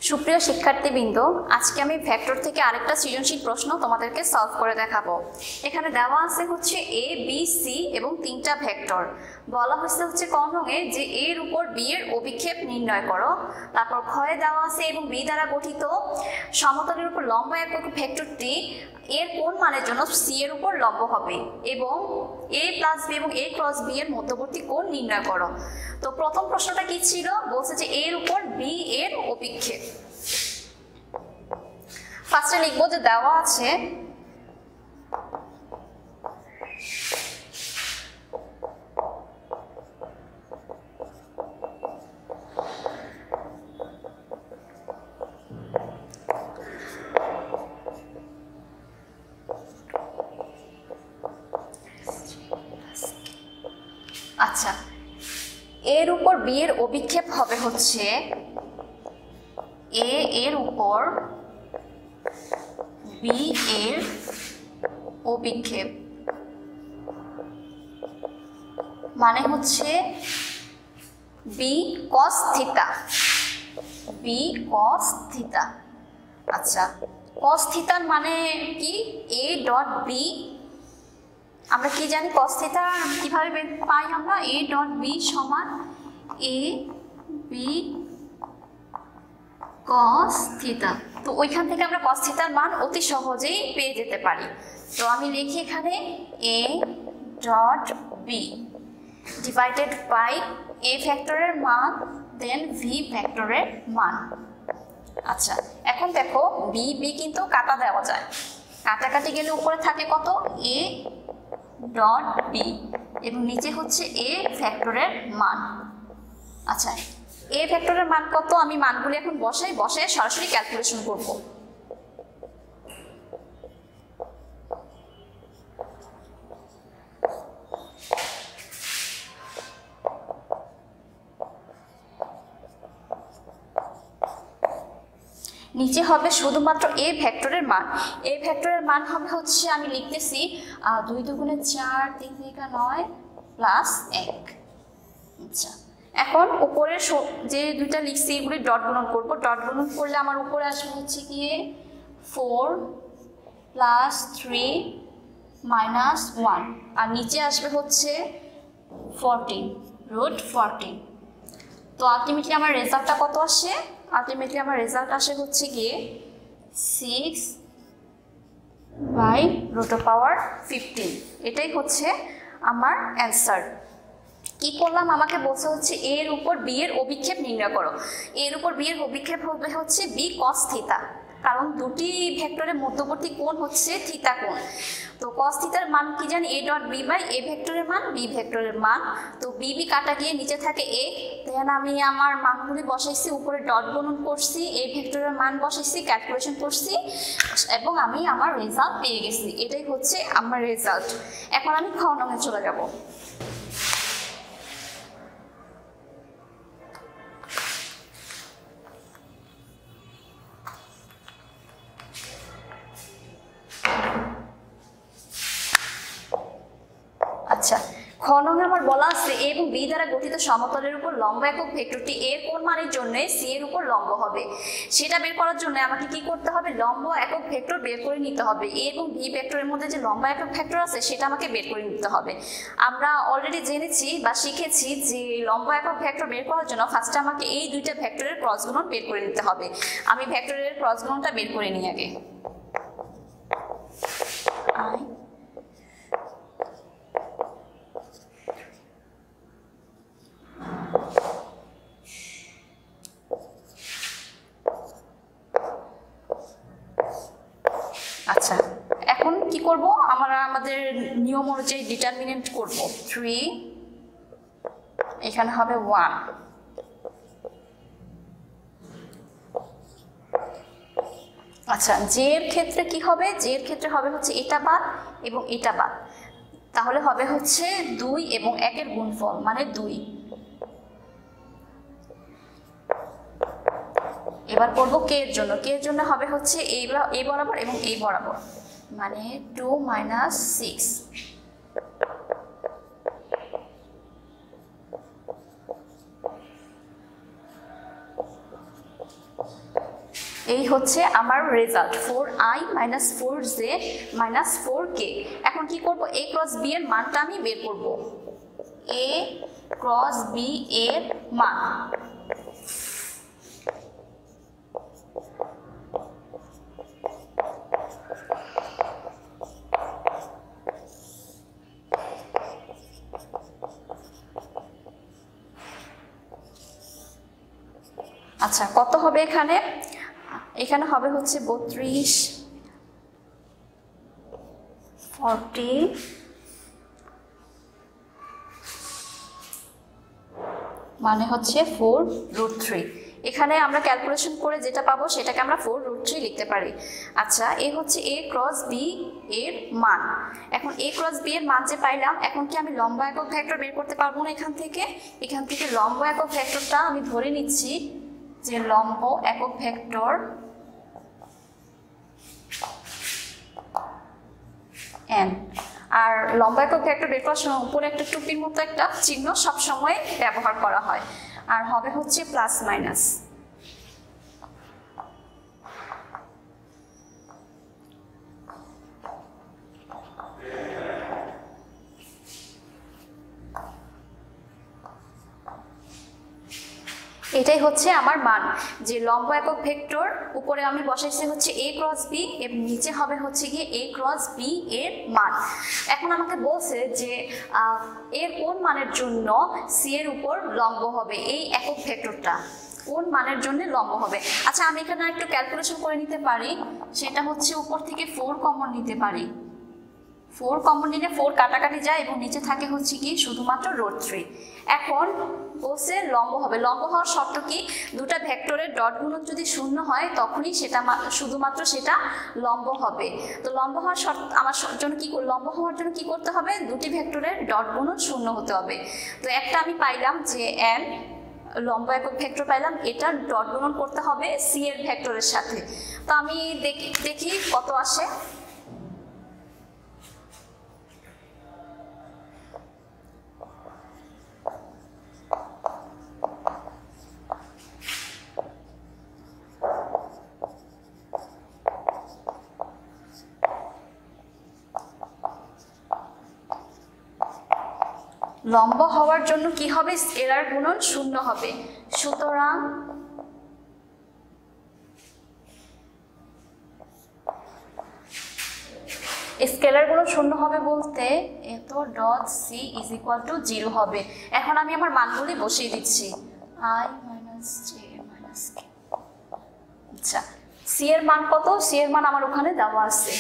সুপ্রিয় শিক্ষার্থীবৃন্দ, আজকে আমি ভেক্টর থেকে আরেকটা সৃজনশীল প্রশ্ন তোমাদেরকে সলভ করে দেখাবো। এখানে দেওয়া আছে হচ্ছে এ বি সি এবং তিনটা ভেক্টর। বলা হচ্ছে ক নঙে যে এর উপর বি এর অভিক্ষেপ নির্ণয় করো। তারপর ক্ষয়ে দেওয়া আছে এবং বি দ্বারা গঠিত সমতলের উপর লম্ব একক ভেক্টরটি এর কোন মানের জন্য সি এর উপর লম্ব হবে এবং এ প্লাস বি এবং এ ক্রস বি এর মধ্যবর্তী কোণ নির্ণয় করো। তো প্রথম প্রশ্নটা কি ছিল? বলছে যে এর উপর বি এর অভিক্ষেপ। ফার্স্টে লিখবো যে দেওয়া আছে আচ্ছা, এর উপর বি এর অভিক্ষেপ হবে হচ্ছে এ এর উপর বি এর অভিক্ষেপ মানে হচ্ছে B cos theta, B cos theta. আচ্ছা, কস থিটার মানে কি? A dot B. আমরা কি জানি কস থিটা কিভাবে পাই? আমরা এ ডট বি সমান এ বি কস থিটা। তো ওইখান থেকে আমরা কস থিটার মান অতি সহজেই পেয়ে যেতে পারি। তো আমি লিখি এখানে A dot B divided by A ভেক্টরের মান দেন ভি ভেক্টরের মান। আচ্ছা, এখন দেখো বি বি কিন্তু কাটা দেওয়া যায়, কাটাকাটি গেলে উপরে থাকে কত? এ ডট বি এবং নিচে হচ্ছে এ ভেক্টরের মান। আচ্ছা, এ ভেক্টরের মান কত? আমি মানগুলি এখন বসাই সরাসরি ক্যালকুলেশন করব। নিচে হবে শুধুমাত্র এ ভেক্টরের মান। এ ভেক্টরের মান হবে হচ্ছে, আমি লিখতেছি 2 দুগুণে 4 3 থেকে 9 প্লাস 1। আচ্ছা, এখন উপরের যে দুইটা লিখছি এগুলি ডট গুণন করব। ডট গুণন করলে আমার উপরে আসবে হচ্ছে গিয়ে 4 প্লাস 3 মাইনাস 1 আর নিচে আসবে হচ্ছে 14 রুট 14। তো আলটিমেটলি আমার রেজাল্টটা কত আসে? আলটিমেটলি আমার রেজাল্ট আসে হচ্ছে গিয়ে 6 বাই রুট পাওয়ার 15। এটাই হচ্ছে আমার অ্যান্সার। কি করলাম? আমাকে বলছে হচ্ছে এর উপর বি এর অভিক্ষেপ নির্ণয় করো। এর উপর বি এর অভিক্ষেপ হবে হচ্ছে বি কস থিটা, কারণ দুটি ভেক্টরের মধ্যবর্তী কোণ হচ্ছে থিটা কোণ। তো কস থিটার মান কি জানি? এ ডট বি বাই এ ভেক্টরের মান বি ভেক্টরের মান। তো বি বি কাটা গিয়ে নিচে থাকে এ। দেন আমি আমার মানগুলি বসাইছি, উপরে ডট গুণন করছি, এ ভেক্টরের মান বসাইছি, ক্যালকুলেশন করছি এবং আমি আমার রেজাল্ট পেয়ে গেছি। এটাই হচ্ছে আমার রেজাল্ট। এখন আমি খ নঙে চলে যাব। আচ্ছা, খ নঙে আমার বলা আছে এ এবং বি দ্বারা গঠিত সমতলের উপর লম্ব একক ভেক্টরটি এর কোন মানের জন্য সি এর উপর লম্ব হবে। সেটা বের করার জন্য আমাকে কি করতে হবে? লম্ব একক ভেক্টর বের করে নিতে হবে। এ এবং বি ভেক্টরের মধ্যে যে লম্ব একক ভেক্টর আছে সেটা আমাকে বের করে নিতে হবে। আমরা অলরেডি জেনেছি বা শিখেছি যে লম্ব একক ভেক্টর বের করার জন্য ফার্স্টে আমাকে এই দুইটা ভেক্টরের ক্রস গুণন বের করে নিতে হবে। আমি ভেক্টরের ক্রস গুণনটা বের করে নিই আগে। আচ্ছা, এখন কি করব? আমরা আমাদের নিয়ম অনুযায়ী ডিটারমিনেন্ট করব। 3 এখানে হবে 1। আচ্ছা, জে এর ক্ষেত্রে কি হবে? জে এর ক্ষেত্রে হবে হচ্ছে এটা বাদ এবং এটা বাদ, তাহলে হবে হচ্ছে 2 এবং 1 এর গুণফল মানে 2। এবার করব কে এর জন্য। কে এর জন্য হবে হচ্ছে এই বরাবর এবং এই বরাবর মানে 2 - 6। এই হচ্ছে আমার result 4i minus 4j minus 4k। এখন কি করব, a ক্রস b এর মানটা আমি বের করব। a ক্রস b এর মান আচ্ছা কত হবে এখানে? এখানে হবে হচ্ছে 32 40 মানে হচ্ছে 4√3। এখানে আমরা ক্যালকুলেশন করে যেটা পাবো সেটাকে আমরা 4√3 লিখতে পারি। আচ্ছা এই হচ্ছে a ক্রস b এর মান। এখন a ক্রস b এর মান যে পাইলাম, এখন কি আমি লম্ব একক ভেক্টর বের করতে পারবো না? এখান থেকে লম্ব একক ভেক্টরটা আমি ধরে নিচ্ছি যে লম্ব একক ভেক্টর n। আর লম্ব একক ভেক্টর বের করার সময় উপরে একটা টুপির মতো একটা চিহ্ন সব সময় ব্যবহার করা হয়, আর হবে হচ্ছে প্লাস মাইনাস। এটাই হচ্ছে আমার মান, যে লম্ব একক ভেক্টর উপরে আমি বসাইছি হচ্ছে a ক্রস b এবং নিচে হবে হচ্ছে গিয়ে a ক্রস b এর মান। এখন আমাকে বলছে যে এর কোন মানের জন্য c এর উপর লম্ব হবে, এই একক ভেক্টরটা কোন মানের জন্য লম্ব হবে। আচ্ছা আমি এখানে একটু ক্যালকুলেশন করে নিতে পারি, সেটা হচ্ছে উপর থেকে 4 কমন নিতে পারি। 4 কমন নিলে 4 কাটাকাটি যায় এবং নিচে থাকে হচ্ছে কি শুধুমাত্র √3। এখন বলছে লম্ব হবে। লম্ব হওয়ার শর্ত কি, দুটা ভেক্টরের ডট গুণন যদি শূন্য হয় তখনই সেটা শুধুমাত্র সেটা লম্ব হবে। তো লম্ব হওয়ার শর্ত আমার জন্য কি, লম্ব হওয়ার জন্য কি করতে হবে, দুটি ভেক্টরের ডট গুণন শূন্য হতে হবে। তো একটা আমি পাইলাম যে n লম্ব একক ভেক্টর পাইলাম, এটা ডট গুণন করতে হবে c এর ভেক্টরের সাথে। তো আমি দেখি কত আসে। লম্ব হওয়ার জন্য কি হবে, স্কেলার গুণন শূন্য হবে। সুতরাং স্কেলার গুণন শূন্য হবে বলতে এত dot c is equal to 0 হবে। এখন আমি আমার মানগুলি বসিয়ে দিচ্ছি, i minus j minus k। আচ্ছা c এর মান কত, c এর মান আমার ওখানে দেওয়া আছে।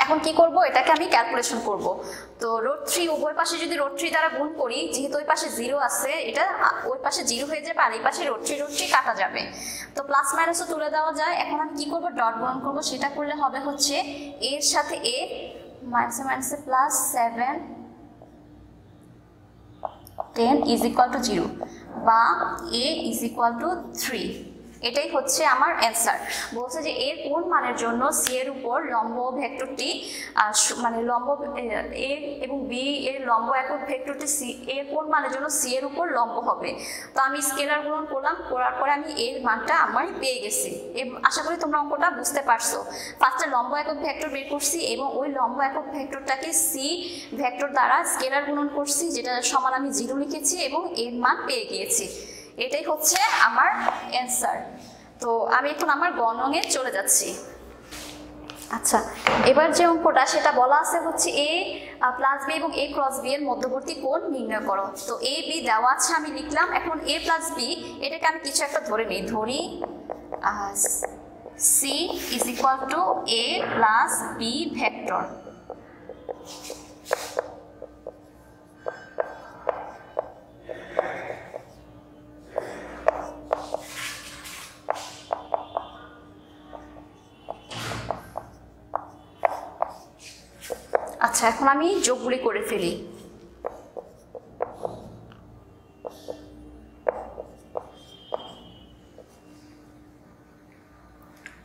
এখন কি করব, এটাকে আমি ক্যালকুলেশন করব। তো √3 উভয় পাশে যদি √3 দ্বারা গুণ করি, যেহেতু ওই পাশে 0 আছে, এটা ওই পাশে 0 হয়ে যাবে আর এই পাশে √3 কাটা যাবে, তো প্লাস মাইনাসও তুলে দেওয়া যায়। এখন আমি কি করব, ডট গুণন করব। সেটা করলে হবে হচ্ছে এর সাথে a মাইনাসে মাইনাসে প্লাস 7 10 ইজ ইকুয়াল টু 0 বা a ইজ ইকুয়াল টু 3। এটাই হচ্ছে আমার অ্যান্সার। বলছে যে এর কোন মানের জন্য c এর উপর লম্ব ভেক্টরটি মানে লম্ব a এবং b এর লম্ব একক ভেক্টরটি c এর কোন মানের জন্য c এর উপর লম্ব হবে। তো আমি স্কেলার গুণন করলাম, করার পরে আমি এর মানটা আমি পেয়ে গেছি। আশা করি তোমরা অঙ্কটা বুঝতে পারছো। ফার্স্টে লম্ব একক ভেক্টর বের করছি এবং ওই লম্ব একক ভেক্টরটাকে c ভেক্টর দ্বারা স্কেলার গুণন করছি, যেটা সমান আমি 0 লিখেছি এবং এর মান পেয়ে গিয়েছি। এটাই হচ্ছে আমার অ্যান্সার। তো আমি এখন আমার গণনে চলে যাচ্ছি। আচ্ছা এবার যে অঙ্কটা সেটা বলা আছে হচ্ছে a প্লাস b এবং a ক্রস b এর মধ্যবর্তী কোণ নির্ণয় করো। তো a b দেওয়া আছে, আমি লিখলাম। এখন a প্লাস b এটাকে আমি কিছু একটা ধরে নিই, ধরি c is equal to a plus b vector. আচ্ছা এখন আমি যোগগুলি করে ফেলি।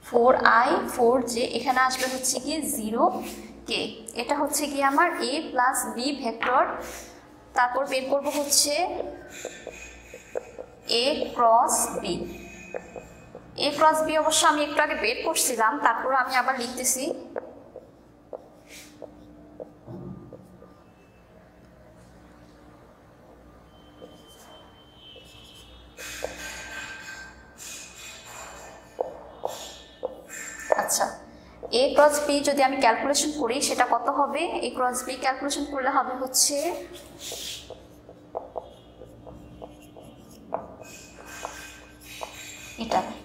4i 4j, এখানে আসবে হচ্ছে গিয়ে 0k। এটা হচ্ছে গিয়ে আমার a প্লাস b ভেক্টর। তারপর বের করব হচ্ছে a cross b। a cross b অবশ্য আমি একটু আগে বের করছিলাম, তারপর আমি আবার লিখতেছি। আচ্ছা, a ক্রস b যদি আমি ক্যালকুলেশন করি সেটা কত হবে? a ক্রস b ক্যালকুলেশন করলে হবে হচ্ছে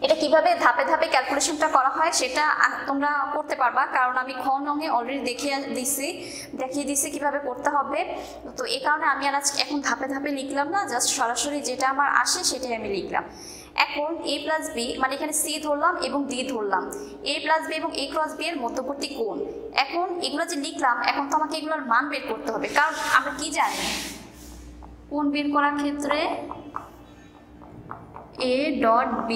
এটা কিভাবে ধাপে ধাপে ক্যালকুলেশনটা করা হয় সেটা তোমরা করতে পারবা, কারণ আমি খ নঙে অলরেডি দেখিয়ে দিছি কিভাবে করতে হবে। তো এই কারণে আমি আর এখন ধাপে ধাপে লিখলাম না, জাস্ট সরাসরি যেটা আমার আসে সেটাই আমি লিখলাম। এখন a প্লাস b, মানে এখানে c ধরলাম এবং d ধরলাম, a প্লাস b এবং a ক্রস b এর মধ্যবর্তী কোণ। এখন এগুলো যে লিখলাম, এখন তো আমাকে এগুলোর মান বের করতে হবে, কারণ আমরা কি জানি কোণ বের করার ক্ষেত্রে a ডট b,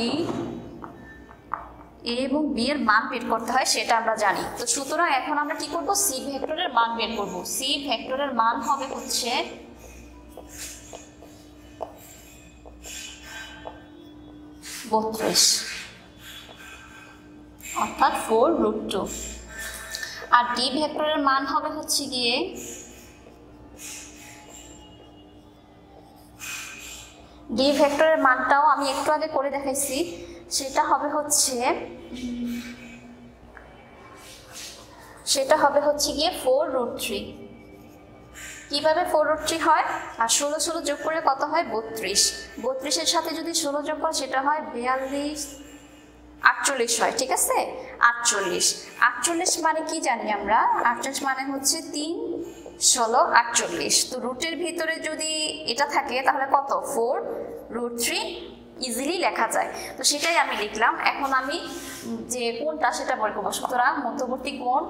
a এবং b এর মান বের করতে হয় সেটা আমরা জানি। তো সুতরাং এখন আমরা কি করব? c ভেক্টরের মান বের করব। c ভেক্টরের মান হবে হচ্ছে অর্থাৎ 4√2। আর d ভেক্টরের মান হবে হচ্ছে গিয়ে d ভেক্টরের মানটাও আমি একটু আগে করে দেখাইছি, সেটা হবে হচ্ছে গিয়ে 4√3। কিভাবে 4√3 হয়? আর 16 যোগ করে কত হয়? 32। 32-এর সাথে যদি 16 যোগ করে সেটা হয় 42, 48 হয়, ঠিক আছে? 48 মানে কি জানি আমরা? 48 মানে হচ্ছে 3, 16, 48। তো রুটের ভিতরে যদি এটা থাকে তাহলে কত? 4√3 ইজিলি লেখা যায়। তো সেটাই আমি লিখলাম। এখন আমি যে কোণটা সেটা বের করব। সুতরাং মধ্যবর্তী কোণ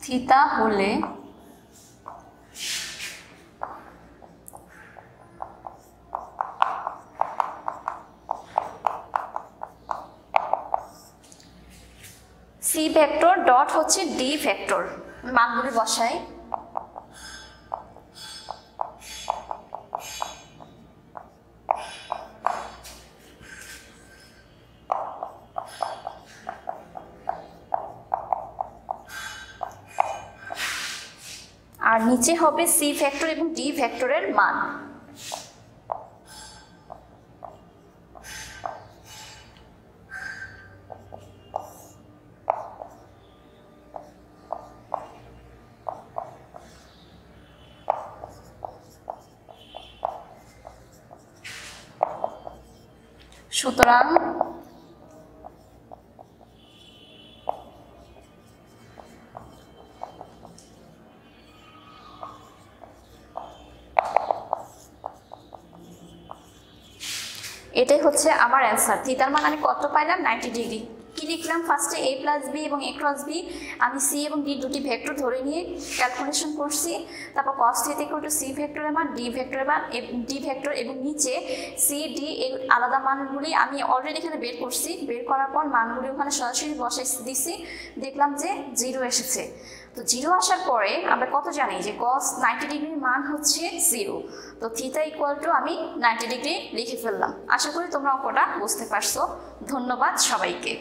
থিটা হলে c ভেক্টর ডট হচ্ছে d ভেক্টর, মানগুলি বসাই। আর নিচে হবে c ভেক্টর এবং d ভেক্টরের মান। সুতরাং এটাই হচ্ছে আমার অ্যান্সার। থিটার মান আমি কত পাইলাম? 90 ডিগ্রি। কি লিখলাম? ফার্স্টে a প্লাস b এবং a ক্রস b আমি c এবং d দুটি ভেক্টর ধরে নিয়ে ক্যালকুলেশন করছি। তারপর cos theta equal to c ভেক্টরের মান, d ভেক্টরের মান, d ভেক্টর এবং নিচে c d এর আলাদা মানগুলি আমি অলরেডি এখানে বের করছি। বের করার পর মানগুলি ওখানে সরাসরি বসাই দিছি, দেখলাম যে 0 এসেছে। তো 0 আসার পরে আমরা কত জানি যে cos 90 ডিগ্রির মান হচ্ছে 0। তো থিটা ইকুয়াল টু আমি 90 ডিগ্রি লিখে ফেললাম। আশা করি তোমরা অঙ্কটা বুঝতে পারছো। ধন্যবাদ সবাইকে।